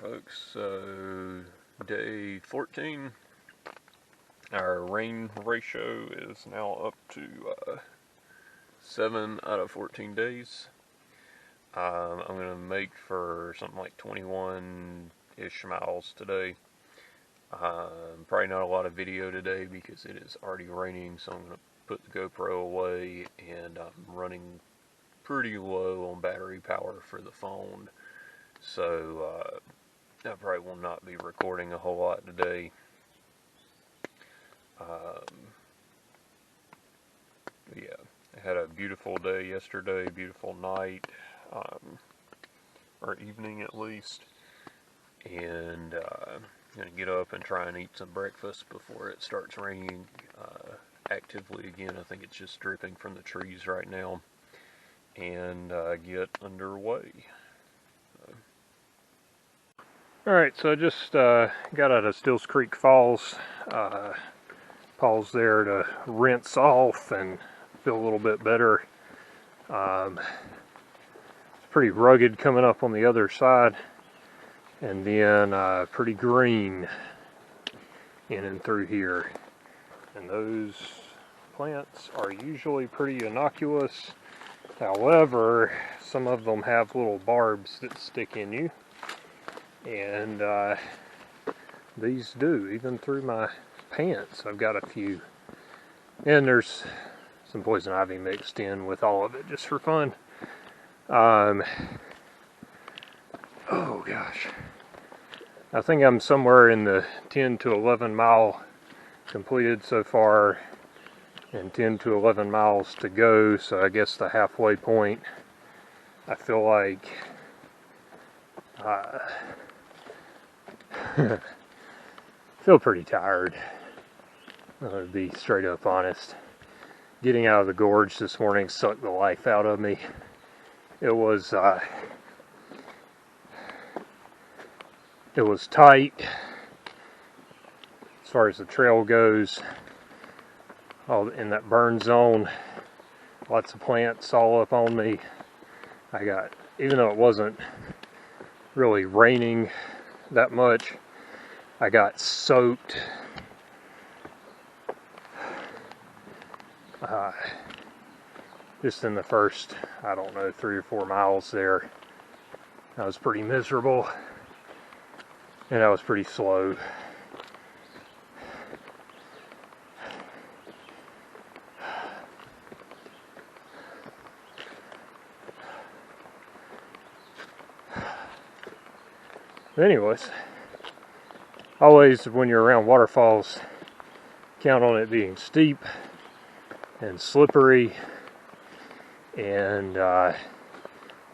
folks, so day 14, our rain ratio is now up to 7 out of 14 days. I'm going to make for something like 21-ish miles today. Probably not a lot of video today because it is already raining, so I'm going to put the GoPro away, and I'm running pretty low on battery power for the phone. So I probably will not be recording a whole lot today. Yeah, I had a beautiful day yesterday, beautiful night, or evening at least, and I'm going to get up and try and eat some breakfast before it starts raining actively again. I think it's just dripping from the trees right now, and get underway. Alright, so I just got out of Stills Creek Falls. Paused there to rinse off and feel a little bit better. It's pretty rugged coming up on the other side, and then pretty green in and through here. And those plants are usually pretty innocuous. However, some of them have little barbs that stick in you. And these do, even through my pants. I've got a few. And there's some poison ivy mixed in with all of it just for fun. Oh gosh. I think I'm somewhere in the 10 to 11 mile completed so far, and 10 to 11 miles to go, so I guess the halfway point. I feel like feel pretty tired, to be straight up honest. Getting out of the gorge this morning sucked the life out of me. It was tight as far as the trail goes. All in that burn zone, lots of plants all up on me. Even though it wasn't really raining that much, I got soaked. Just in the first, I don't know, 3 or 4 miles there. I was pretty miserable, and I was pretty slow. But anyways, always when you're around waterfalls, count on it being steep and slippery and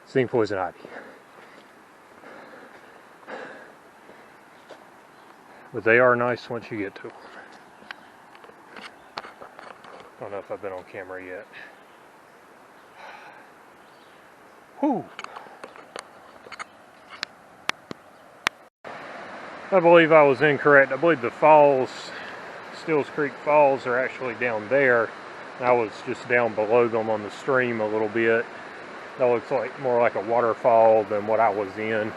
seeing poison ivy. But they are nice once you get to them. I don't know if I've been on camera yet. Whew. I believe I was incorrect. I believe the falls, Stills Creek Falls, are actually down there. I was just down below them on the stream a little bit. That looks like more like a waterfall than what I was in.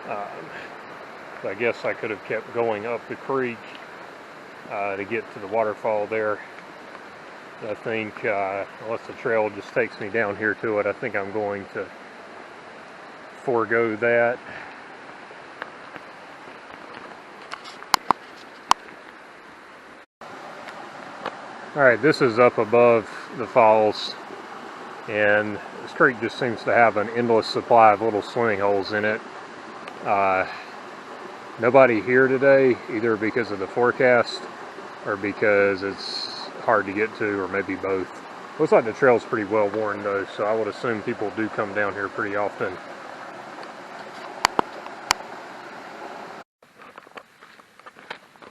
So I guess I could have kept going up the creek to get to the waterfall there. I think, unless the trail just takes me down here to it, I think I'm going to forego that. Alright, this is up above the falls, and this creek just seems to have an endless supply of little swimming holes in it. Nobody here today, either because of the forecast or because it's hard to get to, or maybe both. Looks like the trail's pretty well worn though, so I would assume people do come down here pretty often.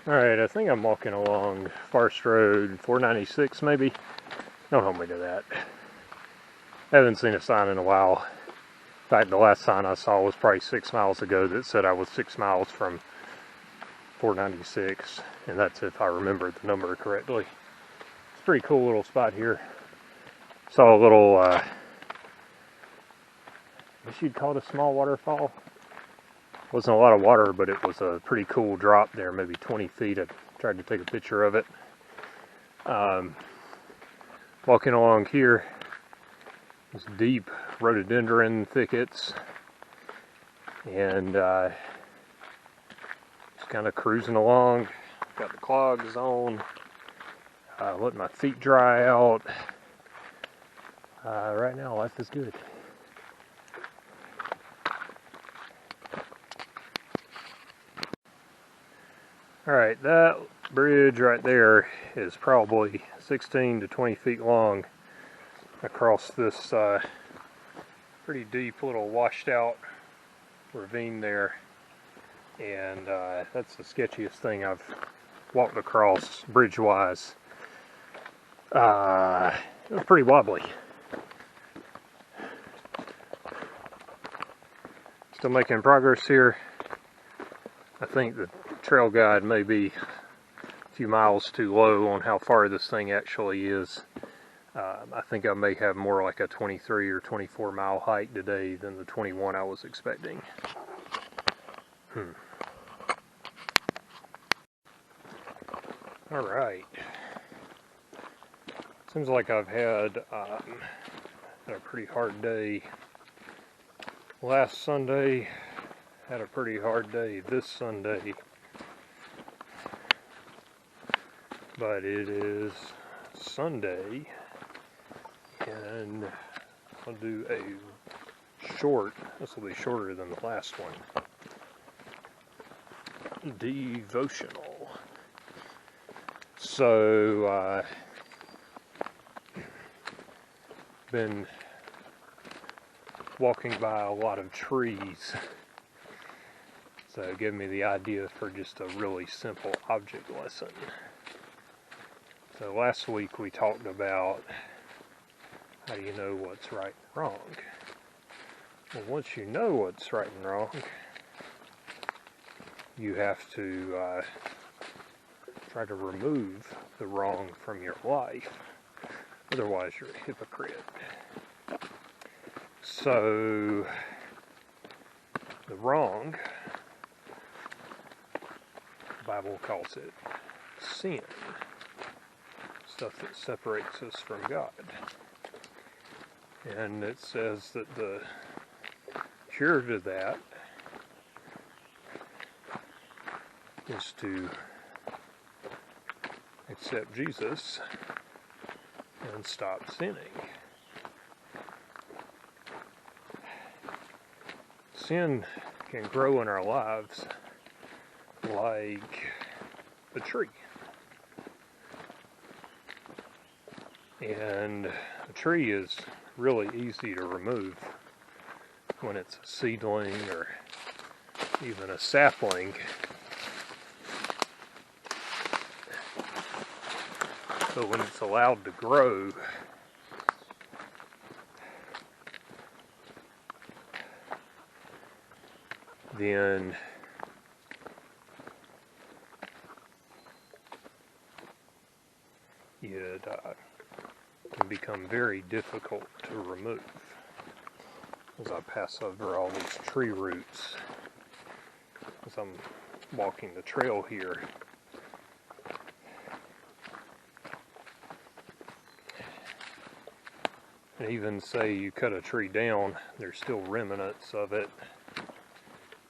Alright, I think I'm walking along Forest Road 496 maybe. Don't hold me to that. I haven't seen a sign in a while. In fact, the last sign I saw was probably 6 miles ago that said I was 6 miles from 496. And that's if I remember the number correctly. It's a pretty cool little spot here. Saw a little, I guess you'd call it a small waterfall. Wasn't a lot of water, but it was a pretty cool drop there, maybe 20 feet. I tried to take a picture of it. Walking along here, these deep rhododendron thickets, and just kind of cruising along. Got the clogs on, letting my feet dry out. Right now, life is good. Alright, that bridge right there is probably 16 to 20 feet long across this pretty deep little washed out ravine there, and that's the sketchiest thing I've walked across bridge wise. It was pretty wobbly. Still making progress here. I think the trail guide may be a few miles too low on how far this thing actually is. I think I may have more like a 23 or 24 mile hike today than the 21 I was expecting. Alright. Seems like I've had a pretty hard day last Sunday. Had a pretty hard day this Sunday. But it is Sunday, and I'll do a short, this will be shorter than the last one, devotional. So, been walking by a lot of trees, so it gave me the idea for just a really simple object lesson. So last week we talked about how do you know what's right and wrong. Well, once you know what's right and wrong, you have to try to remove the wrong from your life. Otherwise you're a hypocrite. So the wrong, the Bible calls it sin. Stuff that separates us from God. And it says that the cure to that is to accept Jesus and stop sinning. Sin can grow in our lives like a tree. And a tree is really easy to remove when it's a seedling or even a sapling. But when it's allowed to grow, then it can become very difficult to remove. As I pass over all these tree roots, as I'm walking the trail here, and even say you cut a tree down, there's still remnants of it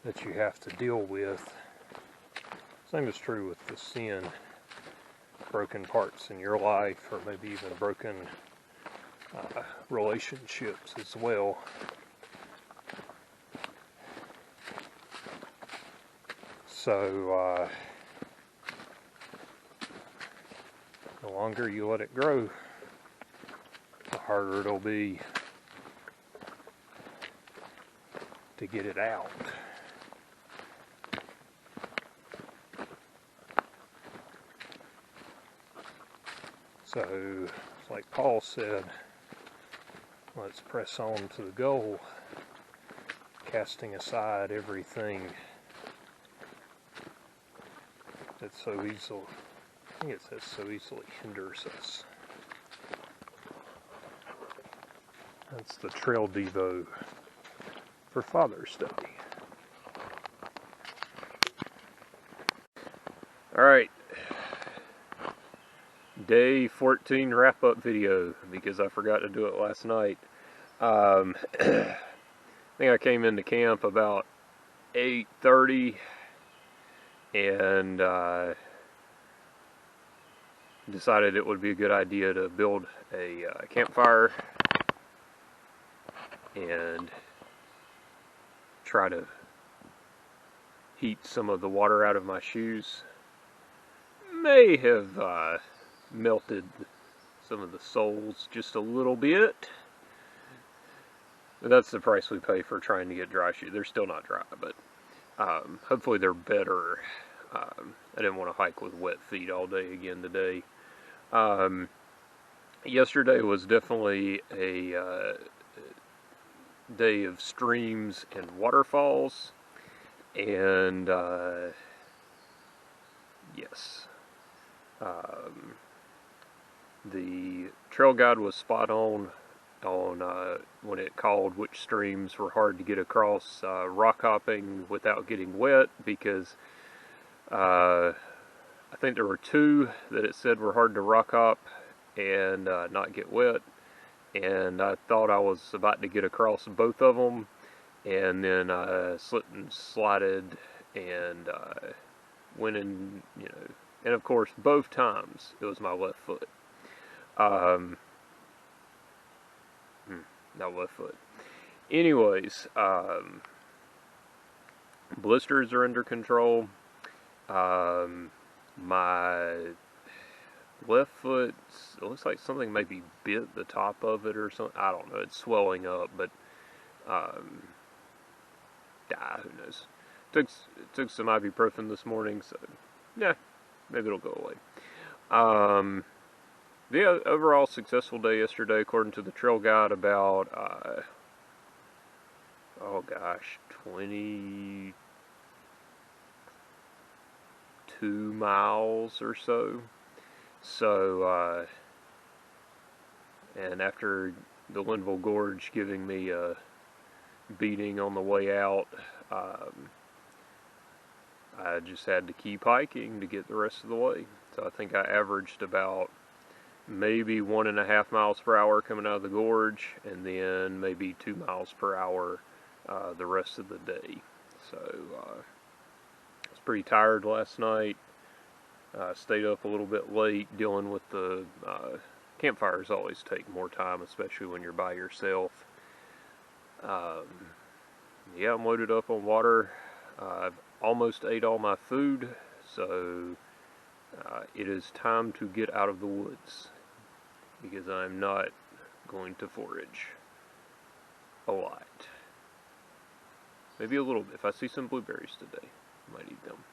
that you have to deal with. Same is true with the sin. Broken parts in your life, or maybe even broken relationships as well. So the longer you let it grow, the harder it'll be to get it out. So, it's like Paul said, let's press on to the goal, casting aside everything that so easily, I think it says so easily hinders us. That's the Trail Devo for Father's Day. Alright, day 14 wrap-up video, because I forgot to do it last night. I think I came into camp about 8:30 and decided it would be a good idea to build a campfire and try to heat some of the water out of my shoes. May have melted some of the soles just a little bit. That's the price we pay for trying to get dry shoes. They're still not dry, but hopefully they're better. I didn't want to hike with wet feet all day again today. Yesterday was definitely a day of streams and waterfalls, and yes, the trail guide was spot on when it called which streams were hard to get across rock hopping without getting wet, because I think there were two that it said were hard to rock hop and not get wet, and I thought I was about to get across both of them, and then I slipped and slided and went in, and of course both times it was my left foot. Not left foot. Anyways, blisters are under control. My left foot, it looks like something maybe bit the top of it or something. I don't know. It's swelling up, but who knows? Took some ibuprofen this morning, so yeah, maybe it'll go away. Yeah, overall successful day yesterday, according to the trail guide. About 22 miles or so. So, and after the Linville Gorge giving me a beating on the way out, I just had to keep hiking to get the rest of the way. So I think I averaged about maybe 1.5 miles per hour coming out of the gorge, and then maybe 2 miles per hour the rest of the day. So I was pretty tired last night. Stayed up a little bit late dealing with the campfires. Always take more time, especially when you're by yourself. Yeah, I'm loaded up on water. I've almost ate all my food, so it is time to get out of the woods, because I'm not going to forage a lot. Maybe a little bit. If I see some blueberries today, I might eat them.